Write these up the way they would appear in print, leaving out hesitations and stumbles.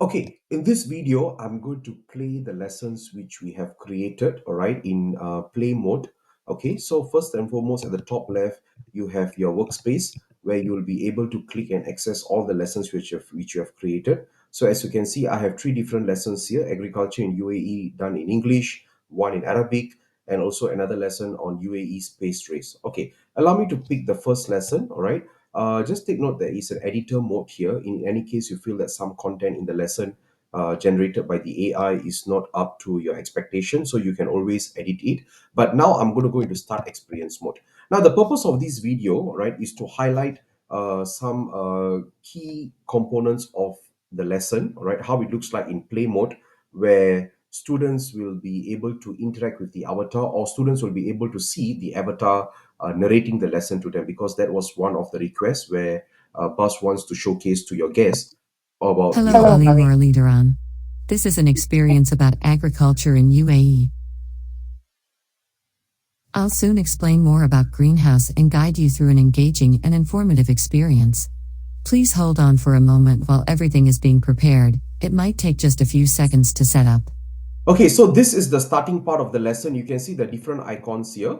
Okay, in this video, I'm going to play the lessons which we have created, all right, in play mode. Okay, so first and foremost, at the top left, you have your workspace where you will be able to click and access all the lessons which you have created. So as you can see, I have three different lessons here: agriculture in UAE done in English, one in Arabic, and also another lesson on UAE space race. Okay, allow me to pick the first lesson, all right. Just take note there is an editor mode here. In any case, you feel that some content in the lesson generated by the AI is not up to your expectation, so you can always edit it. But now I'm going to go into start experience mode. Now, the purpose of this video, right, is to highlight some key components of the lesson, right, how it looks like in play mode, where students will be able to interact with the avatar, or students will be able to see the avatar narrating the lesson to them, because that was one of the requests where Buzz wants to showcase to your guests about the Hello, Ali or Leaderon. This is an experience about agriculture in UAE. I'll soon explain more about Greenhouse and guide you through an engaging and informative experience. Please hold on for a moment while everything is being prepared. It might take just a few seconds to set up. Okay, so this is the starting part of the lesson. You can see the different icons here.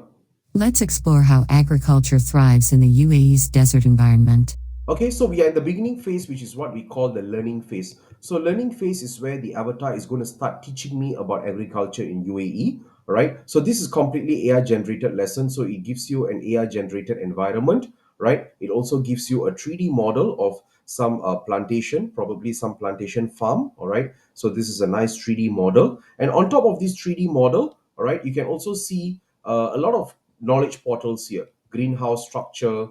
Let's explore how agriculture thrives in the UAE's desert environment. Okay, so we are in the beginning phase, which is what we call the learning phase. So learning phase is where the avatar is going to start teaching me about agriculture in UAE, right? So this is completely AI generated lesson. So it gives you an AI generated environment, right? It also gives you a 3D model of some plantation, probably some plantation farm, all right? So this is a nice 3D model. And on top of this 3D model, all right, you can also see a lot of knowledge portals here: greenhouse structure,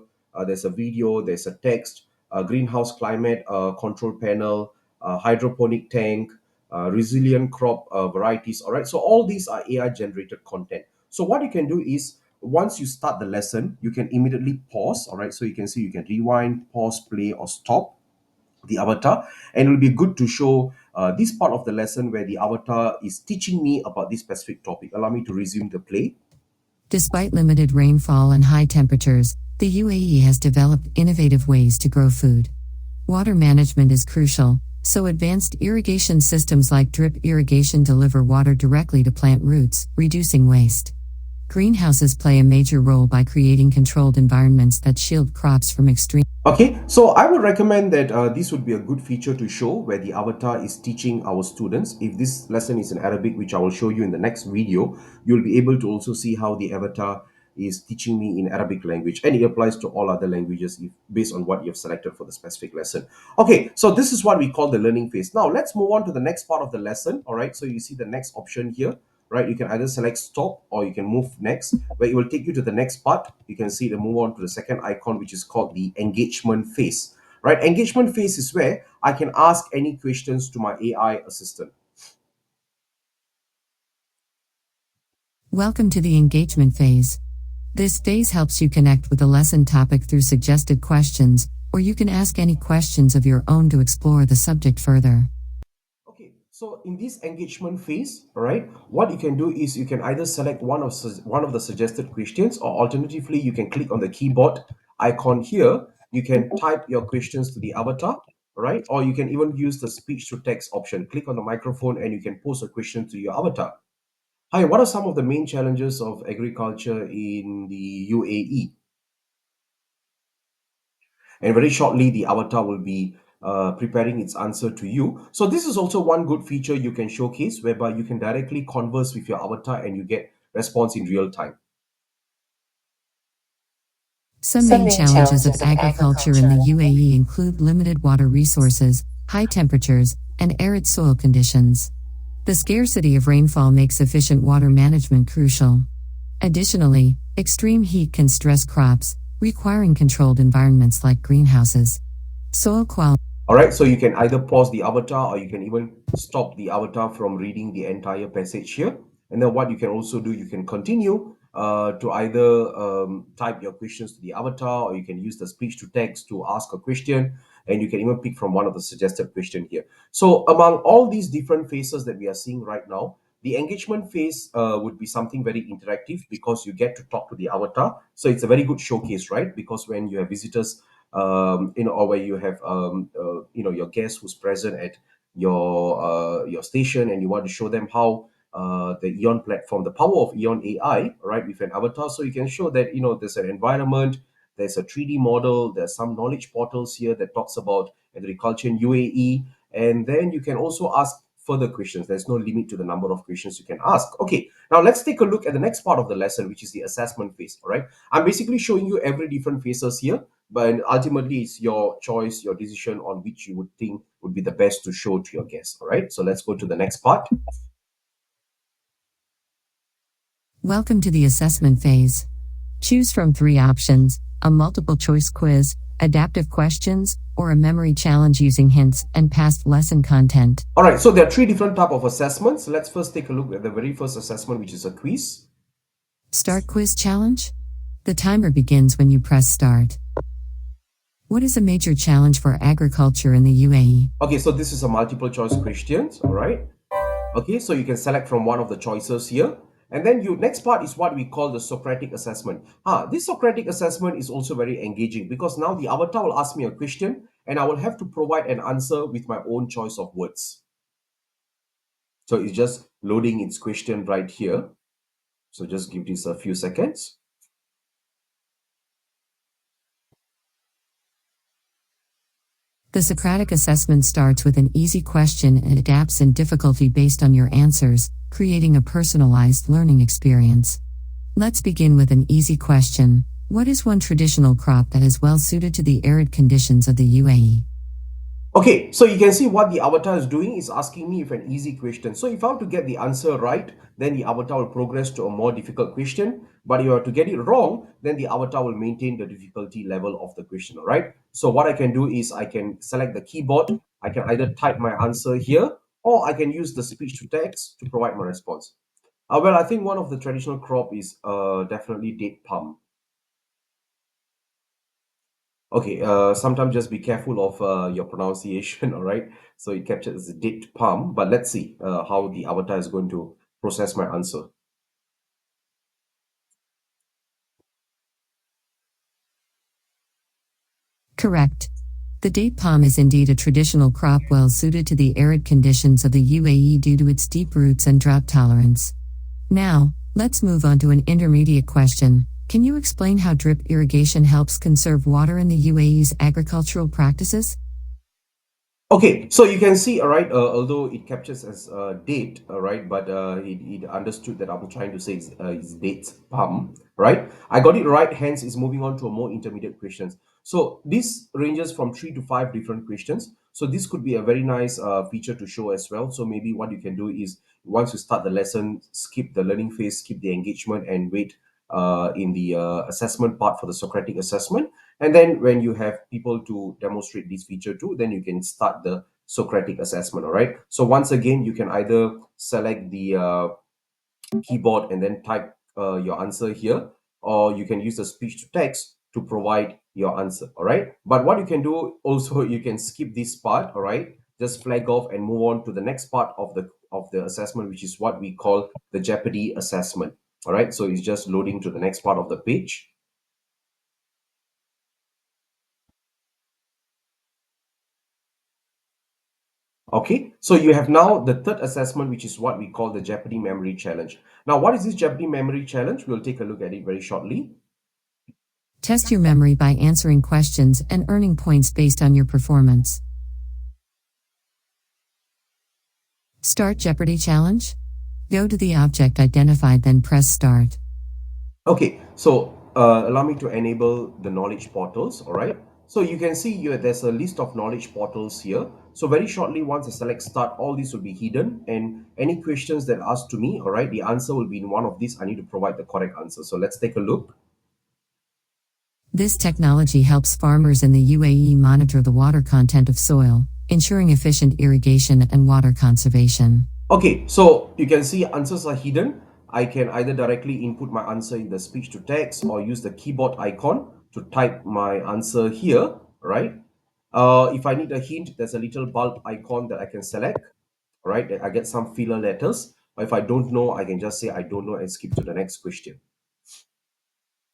there's a video, there's a text, greenhouse climate control panel, hydroponic tank, resilient crop varieties. All right, so all these are AI generated content. So what you can do is, once you start the lesson, you can immediately pause. All right, so you can see you can rewind, pause, play, or stop the avatar, and it will be good to show this part of the lesson where the avatar is teaching me about this specific topic. Allow me to resume the play. Despite limited rainfall and high temperatures, the UAE has developed innovative ways to grow food. Water management is crucial, so advanced irrigation systems like drip irrigation deliver water directly to plant roots, reducing waste. Greenhouses play a major role by creating controlled environments that shield crops from extreme. Okay, so I would recommend that this would be a good feature to show where the avatar is teaching our students. If this lesson is in Arabic, which I will show you in the next video, you'll be able to also see how the avatar is teaching me in Arabic language, and it applies to all other languages if, based on what you've selected for the specific lesson. Okay, so this is what we call the learning phase. Now let's move on to the next part of the lesson. All right, so you see the next option here, right? You can either select stop or you can move next, where it will take you to the next part. You can see the move on to the second icon, which is called the engagement phase, right? Engagement phase is where I can ask any questions to my AI assistant. Welcome to the engagement phase. This phase helps you connect with the lesson topic through suggested questions, or you can ask any questions of your own to explore the subject further. Okay, so in this engagement phase, all right, what you can do is you can either select one of the suggested questions, or alternatively, you can click on the keyboard icon here. You can type your questions to the avatar, right? Or you can even use the speech to text option. Click on the microphone and you can pose a question to your avatar. Hi, what are some of the main challenges of agriculture in the UAE? And very shortly, the avatar will be preparing its answer to you. So this is also one good feature you can showcase, whereby you can directly converse with your avatar and you get response in real time. Some main challenges of agriculture in the UAE include limited water resources, high temperatures, and arid soil conditions. The scarcity of rainfall makes efficient water management crucial. Additionally, extreme heat can stress crops, requiring controlled environments like greenhouses. Soil quality. All right, so you can either pause the avatar or you can even stop the avatar from reading the entire passage here. And then what you can also do, you can continue to either type your questions to the avatar, or you can use the speech to text to ask a question, and you can even pick from one of the suggested question here. So among all these different phases that we are seeing right now, the engagement phase would be something very interactive, because you get to talk to the avatar. So it's a very good showcase, right? Because when you have visitors, or where you have your guest who's present at your station, and you want to show them how the Eon platform, the power of Eon AI, right, with an avatar. So you can show that there's an environment, there's a 3D model, there's some knowledge portals here that talks about agriculture in UAE, and then you can also ask further questions. There's no limit to the number of questions you can ask. Okay, now let's take a look at the next part of the lesson, which is the assessment phase. All right, I'm basically showing you every different phases here, but ultimately it's your choice, your decision on which you would think would be the best to show to your guests. All right, so let's go to the next part. Welcome to the assessment phase. Choose from three options: a multiple choice quiz, adaptive questions, or a memory challenge using hints and past lesson content. All right, so there are three different type of assessments. Let's first take a look at the very first assessment, which is a quiz. Start quiz challenge. The timer begins when you press start. What is a major challenge for agriculture in the UAE? Okay, so this is a multiple choice questions. All right. Okay, so you can select from one of the choices here. And then next part is what we call the Socratic assessment. This Socratic assessment is also very engaging because now the avatar will ask me a question and I will have to provide an answer with my own choice of words. So it's just loading its question right here. So just give this a few seconds. The Socratic assessment starts with an easy question and adapts in difficulty based on your answers, creating a personalized learning experience. Let's begin with an easy question. What is one traditional crop that is well suited to the arid conditions of the UAE? Okay, so you can see what the avatar is doing is asking me if an easy question. So if I want to get the answer right, then the avatar will progress to a more difficult question. But if you have to get it wrong, then the avatar will maintain the difficulty level of the question, all right? So what I can do is I can select the keyboard. I can either type my answer here, or I can use the speech to text to provide my response. Well, I think one of the traditional crop is definitely date palm. Okay, sometimes just be careful of your pronunciation, all right? So it captures date palm, but let's see how the avatar is going to process my answer. Correct. The date palm is indeed a traditional crop well suited to the arid conditions of the UAE due to its deep roots and drought tolerance. Now, let's move on to an intermediate question. Can you explain how drip irrigation helps conserve water in the UAE's agricultural practices? Okay, so you can see, all right, although it captures as date, all right, but it understood that I'm trying to say is date palm, right? I got it right, hence it's moving on to a more intermediate questions. So this ranges from 3 to 5 different questions. So this could be a very nice feature to show as well. So maybe what you can do is once you start the lesson, skip the learning phase, skip the engagement, and wait in the assessment part for the Socratic assessment. And then when you have people to demonstrate this feature too, then you can start the Socratic assessment. All right. So once again, you can either select the keyboard and then type your answer here, or you can use the speech to text to provide your answer. All right. But what you can do also, you can skip this part. All right. Just flag off and move on to the next part of the assessment, which is what we call the Jeopardy assessment. All right. So it's just loading to the next part of the page. Okay, so you have now the third assessment, which is what we call the Jeopardy Memory Challenge. Now, what is this Jeopardy Memory Challenge? We'll take a look at it very shortly. Test your memory by answering questions and earning points based on your performance. Start Jeopardy challenge. Go to the object identified, then press start. Okay, so allow me to enable the knowledge portals, all right? So you can see here, there's a list of knowledge portals here. So very shortly, once I select start, all these will be hidden, and any questions that are asked to me, all right, the answer will be in one of these. I need to provide the correct answer. So let's take a look. This technology helps farmers in the UAE monitor the water content of soil, ensuring efficient irrigation and water conservation. Okay, so you can see answers are hidden. I can either directly input my answer in the speech to text or use the keyboard icon to type my answer here, right? If I need a hint, there's a little bulb icon that I can select, right? I get some filler letters. Or if I don't know, I can just say I don't know and skip to the next question.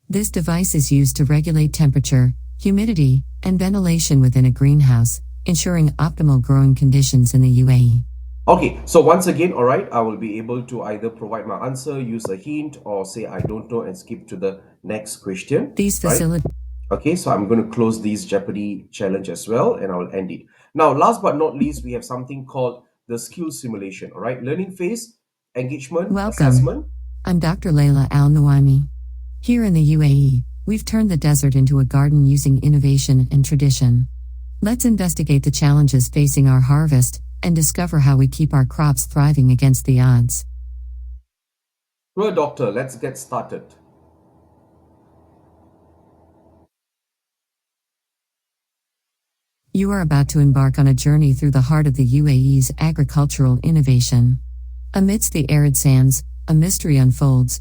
This device is used to regulate temperature, humidity, and ventilation within a greenhouse, ensuring optimal growing conditions in the UAE. Okay, so once again, all right, I will be able to either provide my answer, use a hint, or say I don't know and skip to the next question, These right? facilities Okay, so I'm going to close this Jeopardy challenge as well, and I'll end it. Now, last but not least, we have something called the skill simulation, all right? Learning phase, engagement, Welcome. assessment. I'm Dr. Layla Al Nawami. Here in the UAE, we've turned the desert into a garden using innovation and tradition. Let's investigate the challenges facing our harvest and discover how we keep our crops thriving against the odds. Well, doctor, let's get started. You are about to embark on a journey through the heart of the UAE's agricultural innovation. Amidst the arid sands, a mystery unfolds.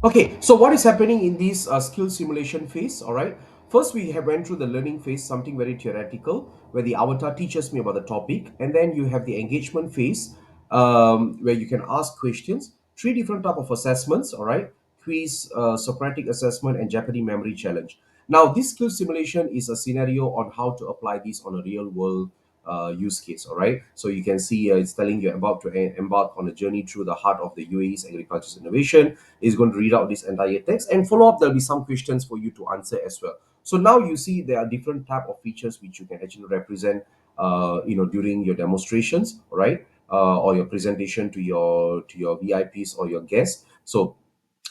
Okay, so what is happening in this skill simulation phase? All right. First, we have went through the learning phase, something very theoretical, where the avatar teaches me about the topic, and then you have the engagement phase, where you can ask questions. Three different type of assessments. All right, quiz, Socratic assessment, and Jeopardy memory challenge. Now, this skill simulation is a scenario on how to apply this on a real world use case. All right, so you can see it's telling you about to embark on a journey through the heart of the UAE's agricultural innovation. Is going to read out this entire text and follow up. There'll be some questions for you to answer as well. So now you see there are different type of features which you can actually represent, during your demonstrations, right? Or your presentation to your VIPs or your guests. So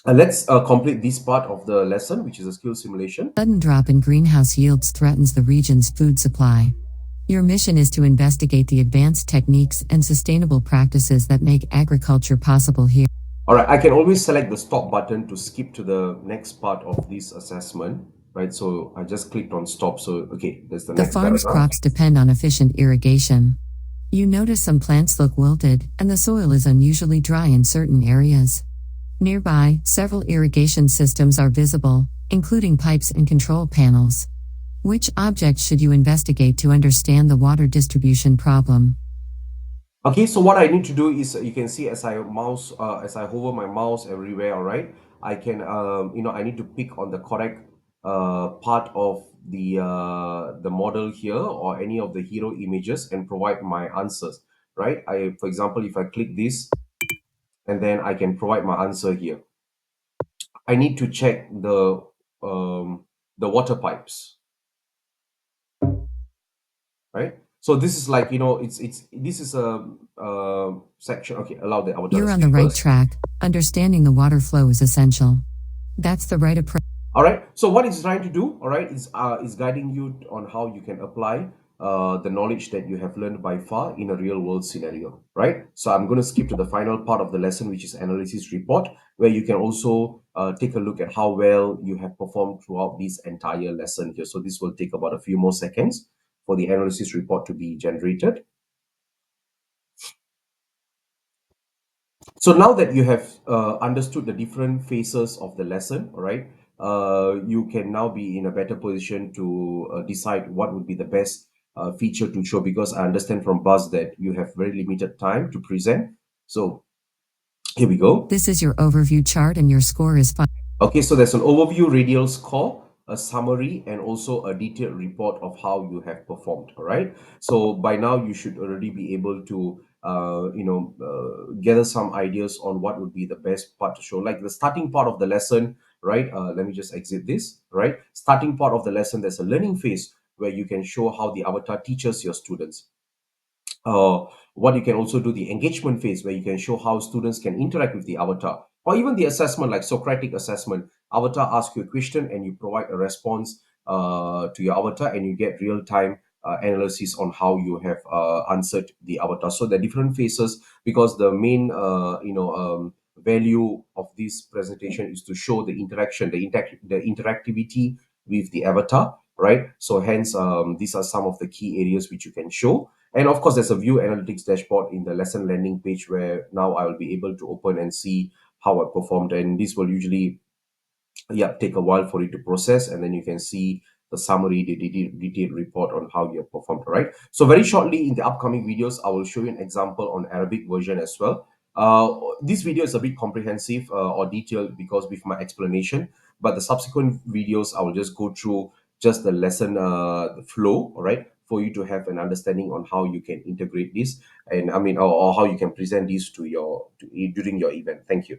let's complete this part of the lesson, which is a skill simulation. Sudden drop in greenhouse yields threatens the region's food supply. Your mission is to investigate the advanced techniques and sustainable practices that make agriculture possible here. All right, I can always select the stop button to skip to the next part of this assessment, right? So I just clicked on stop. So, okay, there's the The next farm's paragraph. crops depend on efficient irrigation. You notice some plants look wilted, and the soil is unusually dry in certain areas. Nearby, several irrigation systems are visible, including pipes and control panels. Which object should you investigate to understand the water distribution problem? Okay, so what I need to do is you can see as I hover my mouse everywhere, all right, I can I need to pick on the correct part of the model here or any of the hero images and provide my answers, right? I For example, if I click this and then I can provide my answer here. I need to check the water pipes, right? So this is like, it's this is a section. Okay, allow the avatar to You're on the speak right first. track. Understanding the water flow is essential. That's the right approach. All right, so what it's trying to do, all right, is guiding you on how you can apply the knowledge that you have learned by far in a real world scenario, right? So I'm going to skip to the final part of the lesson, which is analysis report, where you can also take a look at how well you have performed throughout this entire lesson here. So this will take about a few more seconds for the analysis report to be generated. So now that you have understood the different phases of the lesson, all right, you can now be in a better position to decide what would be the best feature to show, because I understand from Buzz that you have very limited time to present. So here we go. This is your overview chart, and your score is 5. Okay, so there's an overview radial score, a summary, and also a detailed report of how you have performed. All right. So by now you should already be able to, gather some ideas on what would be the best part to show. Like the starting part of the lesson, right? Let me just exit this. Right. Starting part of the lesson, there's a learning phase where you can show how the avatar teaches your students. What you can also do, the engagement phase, where you can show how students can interact with the avatar, or even the assessment, like Socratic assessment. Avatar asks you a question and you provide a response to your avatar, and you get real time analysis on how you have answered the avatar. So the different phases, because the main value of this presentation is to show the interaction, the interactivity with the avatar, right? So hence, these are some of the key areas which you can show. And of course, there's a view analytics dashboard in the lesson landing page, where now I will be able to open and see how I performed. And this will usually, yeah, take a while for it to process. And then you can see the summary, the detailed report on how you have performed, right? So very shortly in the upcoming videos, I will show you an example on Arabic version as well. This video is a bit comprehensive or detailed because with my explanation, but the subsequent videos, I will just go through just the lesson flow, all right? for you to have an understanding on how you can integrate this, and I mean, or how you can present this to during your event. Thank you.